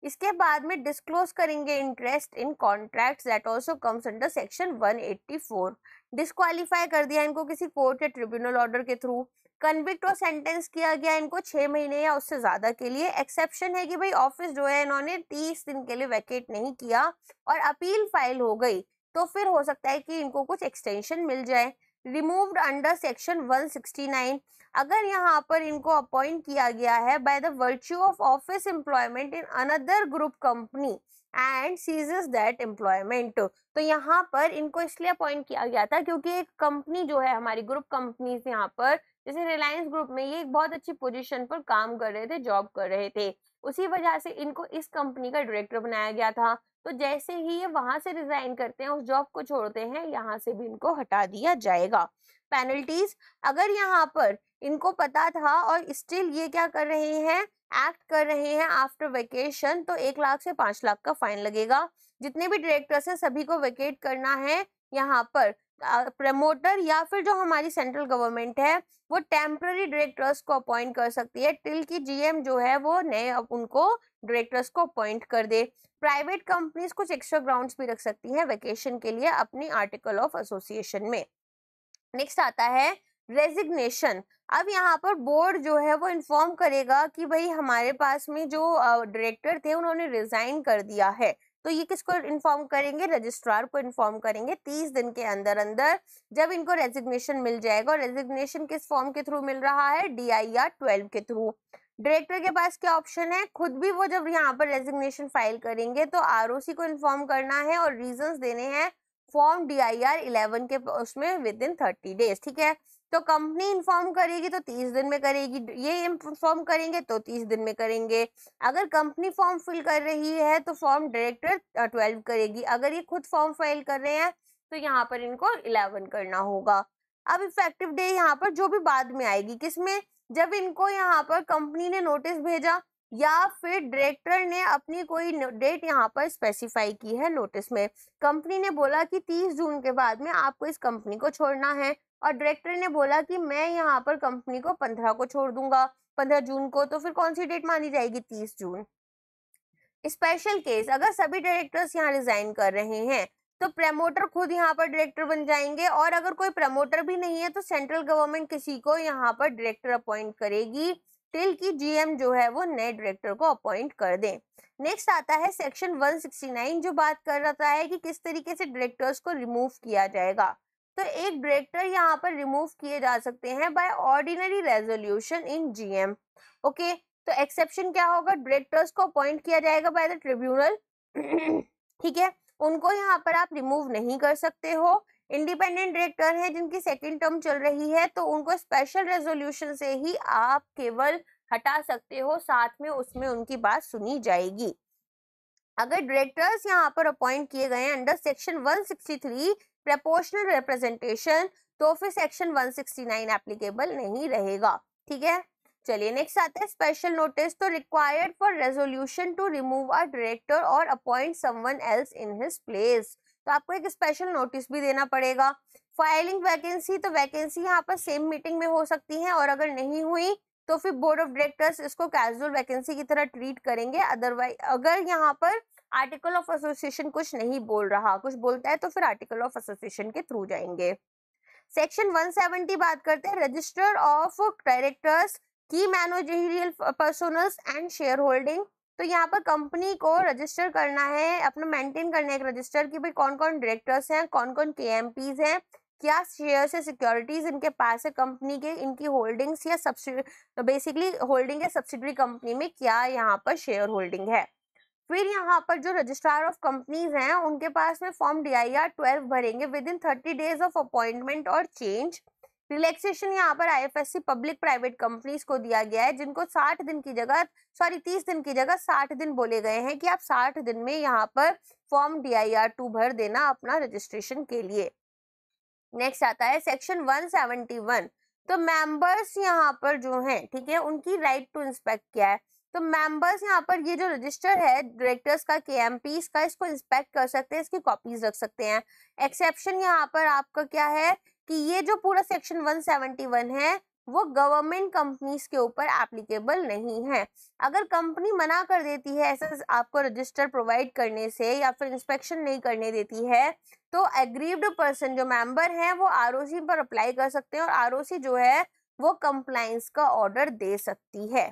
इसके बाद में डिस्क्लोज करेंगे interest in contracts that also comes under section 184। Disqualify कर दिया इनको किसी कोर्ट या ट्रिब्यूनल ऑर्डर के थ्रू। कन्विक्ट और सेंटेंस किया गया इनको 6 महीने या उससे ज्यादा के लिए। एक्सेप्शन है कि भाई ऑफिस जो है इन्होंने 30 दिन के लिए वैकेट नहीं किया और अपील फाइल हो गई तो फिर हो सकता है कि इनको कुछ एक्सटेंशन मिल जाए। रिमूव्ड अंडर सेक्शन 169, अगर यहाँ पर इनको अपॉइंट किया गया है by the virtue of office employment in another group company and ceases that employment, तो यहाँ पर इनको इसलिए अपॉइंट किया गया था क्योंकि एक कंपनी जो है हमारी ग्रुप कंपनीज यहाँ पर जैसे रिलायंस ग्रुप में ये एक बहुत अच्छी पोजीशन पर काम कर रहे थे, जॉब कर रहे थे, उसी वजह से इनको इस कंपनी का डायरेक्टर बनाया गया था। तो जैसे ही ये वहां से रिजाइन करते हैं, उस जॉब को छोड़ते हैं, यहाँ से भी इनको हटा दिया जाएगा। पेनल्टीज, अगर यहाँ पर इनको पता था और स्टिल ये क्या कर रहे हैं, एक्ट कर रहे हैं आफ्टर वेकेशन, तो 1 लाख से 5 लाख का फाइन लगेगा। जितने भी डायरेक्टर्स हैं सभी को वेकेट करना है। यहाँ पर प्रमोटर या फिर जो हमारी सेंट्रल गवर्नमेंट है वो टेम्पररी डायरेक्टर्स को अपॉइंट कर सकती है टिल की जीएम जो है वो नए उनको डायरेक्टर्स को अपॉइंट कर दे। प्राइवेट कंपनीज कुछ एक्स्ट्रा ग्राउंड्स भी रख सकती हैं वेकेशन के लिए अपनी आर्टिकल ऑफ एसोसिएशन में। नेक्स्ट आता है रेजिग्नेशन। अब यहाँ पर बोर्ड जो है वो इन्फॉर्म करेगा कि भाई हमारे पास में जो डायरेक्टर थे उन्होंने रिजाइन कर दिया है, तो ये किसको इन्फॉर्म करेंगे, रजिस्ट्रार को इन्फॉर्म करेंगे 30 दिन के अंदर अंदर, जब इनको रेजिग्नेशन मिल जाएगा। और रेजिग्नेशन किस फॉर्म के थ्रू मिल रहा है, DIR 12 के थ्रू। डायरेक्टर के पास क्या ऑप्शन है, खुद भी वो जब यहाँ पर रेजिग्नेशन फाइल करेंगे तो ROC को इन्फॉर्म करना है और रीजंस देने हैं फॉर्म DIR 11 के उसमें विद इन 30 डेज, ठीक है। तो कंपनी इन्फॉर्म करेगी तो 30 दिन में करेगी, ये इन्फॉर्म करेंगे तो 30 दिन में करेंगे। अगर कंपनी फॉर्म फिल कर रही है तो फॉर्म डायरेक्टर 12 करेगी, अगर ये खुद फॉर्म फाइल कर रहे हैं तो यहाँ पर इनको 11 करना होगा। अब इफेक्टिव डे यहाँ पर जो भी बाद में आएगी, किसमें, जब इनको यहाँ पर कंपनी ने नोटिस भेजा या फिर डायरेक्टर ने अपनी कोई डेट यहाँ पर स्पेसिफाई की है नोटिस में। कंपनी ने बोला कि 30 जून के बाद में आपको इस कंपनी को छोड़ना है और डायरेक्टर ने बोला कि मैं यहाँ पर कंपनी को 15 को छोड़ दूंगा, 15 जून को, तो फिर कौन सी डेट मानी जाएगी, 30 जून। स्पेशल केस, अगर सभी डायरेक्टर्स यहाँ रिजाइन कर रहे हैं तो प्रमोटर खुद यहाँ पर डायरेक्टर बन जाएंगे, और अगर कोई प्रमोटर भी नहीं है तो सेंट्रल गवर्नमेंट किसी को यहाँ पर डायरेक्टर अपॉइंट करेगी टिल की GM जो है वो नए डायरेक्टर को अपॉइंट कर दे। नेक्स्ट आता है सेक्शन 169 जो बात कर रहा है कि किस तरीके से डायरेक्टर्स को रिमूव किया जाएगा। तो एक डायरेक्टर यहाँ पर रिमूव किए जा सकते हैं by ordinary resolution in GM। Okay, तो एक्सेप्शन क्या होगा, डायरेक्टर्स को अपॉइंट किया जाएगा बाय द ट्रिब्यूनल, ठीक है, उनको यहाँ पर आप रिमूव नहीं कर सकते हो। इंडिपेंडेंट डायरेक्टर हैं जिनकी सेकंड टर्म चल रही है तो उनको स्पेशल रेजोल्यूशन से ही आप केवल हटा सकते हो, साथ में उसमें उनकी बात सुनी जाएगी। अगर डायरेक्टर्स यहाँ पर अपॉइंट किए गए हैं अंडर सेक्शन 163 प्रोपोर्शनल रिप्रेजेंटेशन तो फिर सेक्शन 169 एप्लीकेबल नहीं रहेगा, ठीक है। चलिए नेक्स्ट आता है स्पेशल नोटिस। तो required for resolution to remove a director और appoint someone else in his place, तो आपको एक स्पेशल नोटिस भी देना पड़ेगा। फाइलिंग वैकेंसी, तो वैकेंसी यहाँ पर सेम मीटिंग में हो सकती है और अगर नहीं हुई तो फिर बोर्ड ऑफ डायरेक्टर्स इसको कैजुअल वैकेंसी की तरह ट्रीट करेंगे। अदरवाइज अगर यहाँ पर आर्टिकल ऑफ एसोसिएशन कुछ नहीं बोल रहा, कुछ बोलता है तो फिर आर्टिकल ऑफ एसोसिएशन के थ्रू जाएंगे। सेक्शन 170 बात करते हैं रजिस्टर ऑफ डायरेक्टर्स की managerial personnels and share holding. तो यहाँ पर कंपनी को रजिस्टर करना है, अपना मेंटेन करना है एक रजिस्टर की भाई कौन कौन डायरेक्टर्स हैं, कौन कौन KMPs हैं, क्या शेयर से सिक्योरिटीज इनके पास है कंपनी के, इनकी होल्डिंग्स या सब्सिडी बेसिकली होल्डिंग या सब्सिडरी कंपनी में क्या यहाँ पर शेयर होल्डिंग है। फिर यहाँ पर जो रजिस्ट्रार ऑफ कंपनीज हैं उनके पास में फॉर्म DIR 12 भरेंगे with in 30 days of appointment और चेंज। रिलैक्सेशन यहाँ पर IFSC पब्लिक प्राइवेट कंपनीज को दिया गया है जिनको 60 दिन की जगह 30 दिन की जगह 60 दिन बोले गए हैं कि आप 60 दिन में यहाँ पर फॉर्म DIR 2 भर देना अपना रजिस्ट्रेशन के लिए। नेक्स्ट आता है सेक्शन 171। तो मेंबर्स यहाँ पर जो हैं, ठीक है, उनकी राइट टू इंस्पेक्ट क्या है। तो मेंबर्स यहाँ पर ये जो रजिस्टर है डायरेक्टर्स का KMPs का, इसको इंस्पेक्ट कर सकते हैं, इसकी कॉपीज रख सकते हैं। एक्सेप्शन यहाँ पर आपका क्या है कि ये जो पूरा सेक्शन 171 है वो गवर्नमेंट कंपनीज के ऊपर एप्लीकेबल नहीं है। अगर कंपनी मना कर देती है ऐसा आपको रजिस्टर प्रोवाइड करने से या फिर इंस्पेक्शन नहीं करने देती है तो एग्रीव्ड पर्सन जो मेंबर है वो ROC पर अप्लाई कर सकते हैं और ROC जो है वो कंप्लायंस का ऑर्डर दे सकती है।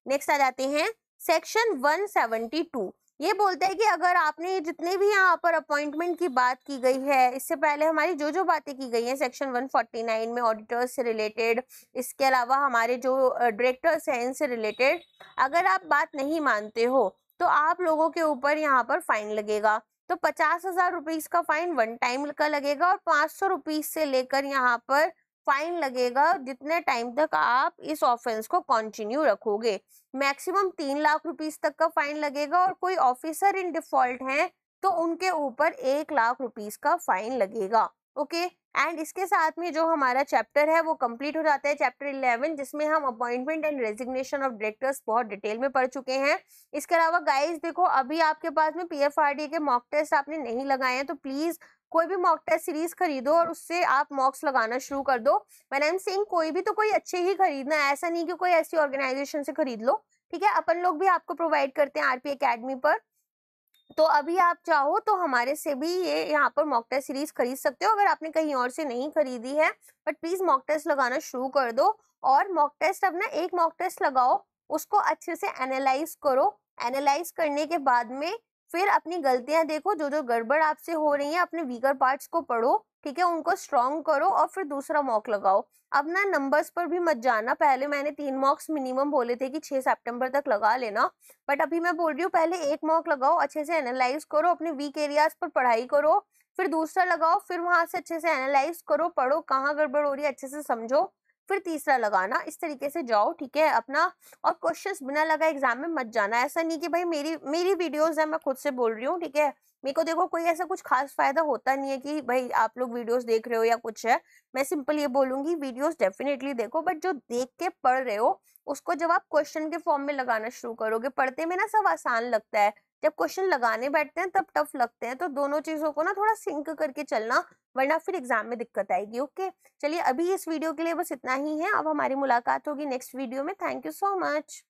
नेक्स्ट आ जाते हैं सेक्शन 172। ये बोलता है कि अगर आपने जितने भी यहाँ पर अपॉइंटमेंट की बात की गई है, इससे पहले हमारी जो बातें की गई हैं सेक्शन 149 में ऑडिटर्स से रिलेटेड, इसके अलावा हमारे जो डायरेक्टर्स हैं इनसे रिलेटेड, अगर आप बात नहीं मानते हो तो आप लोगों के ऊपर यहाँ पर फाइन लगेगा। तो 50,000 रुपीज का फाइन वन टाइम का लगेगा और 500 रुपीज से लेकर यहाँ पर फाइन लगेगा जितने टाइम तक आप इस ऑफेंस को कंटिन्यू रखोगे। मैक्सिमम 3 लाख रुपीस तक का फाइन लगेगा और कोई ऑफिसर इन डिफॉल्ट हैं तो उनके ऊपर 1 लाख रुपीस का फाइन लगेगा। ओके, एंड इसके साथ में जो हमारा चैप्टर है वो कंप्लीट हो जाता है, चैप्टर 11, जिसमें हम appointment and resignation of directors बहुत डिटेल में पढ़ चुके हैं। इसके अलावा गाइस देखो, अभी आपके पास में PFRDA के मॉक टेस्ट आपने नहीं लगाए हैं तो प्लीज कोई भी मॉक टेस्ट सीरीज खरीदो और उससे आप मॉक्स लगाना शुरू कर दो। व्हेन आई एम सेइंग कोई भी, तो कोई अच्छे ही खरीदना है, ऐसा नहीं कि कोई ऐसी ऑर्गेनाइजेशन से खरीद लो, ठीक है। अपन लोग भी आपको प्रोवाइड करते हैं RP एकेडमी पर, तो अभी आप चाहो तो हमारे से भी ये यहाँ पर मॉक टेस्ट सीरीज खरीद सकते हो अगर आपने कहीं और से नहीं खरीदी है। बट प्लीज मॉक टेस्ट लगाना शुरू कर दो और मॉक टेस्ट अपना एक मॉक टेस्ट लगाओ, उसको अच्छे से एनालाइज करो। एनालाइज करने के बाद में फिर अपनी गलतियां देखो, जो जो गड़बड़ आपसे हो रही है अपने वीकर पार्ट्स को पढ़ो, ठीक है, उनको स्ट्रॉन्ग करो और फिर दूसरा मॉक लगाओ। अब ना नंबर्स पर भी मत जाना, पहले मैंने 3 मॉक्स मिनिमम बोले थे कि 6 सितंबर तक लगा लेना, बट अभी मैं बोल रही हूँ पहले 1 मॉक लगाओ, अच्छे से एनालाइज करो, अपने वीक एरियाज पर पढ़ाई करो, फिर दूसरा लगाओ, फिर वहां से अच्छे से एनालाइज करो, पढ़ो कहाँ गड़बड़ हो रही है अच्छे से समझो, फिर तीसरा लगाना, इस तरीके से जाओ, ठीक है अपना। और क्वेश्चंस बिना लगा एग्जाम में मत जाना, ऐसा नहीं कि भाई मेरी मेरी वीडियोस है, मैं खुद से बोल रही हूँ, ठीक है, मेरे को देखो कोई ऐसा कुछ खास फायदा होता नहीं है कि भाई आप लोग वीडियोस देख रहे हो या कुछ है। मैं सिंपल ये बोलूंगी वीडियोस डेफिनेटली देखो, बट जो देख के पढ़ रहे हो उसको जब आप क्वेश्चन के फॉर्म में लगाना शुरू करोगे, पढ़ते में ना सब आसान लगता है, जब क्वेश्चन लगाने बैठते हैं तब टफ लगते हैं, तो दोनों चीजों को ना थोड़ा सिंक करके चलना, वरना फिर एग्जाम में दिक्कत आएगी। ओके, चलिए अभी इस वीडियो के लिए बस इतना ही है, अब हमारी मुलाकात होगी नेक्स्ट वीडियो में। Thank you so much.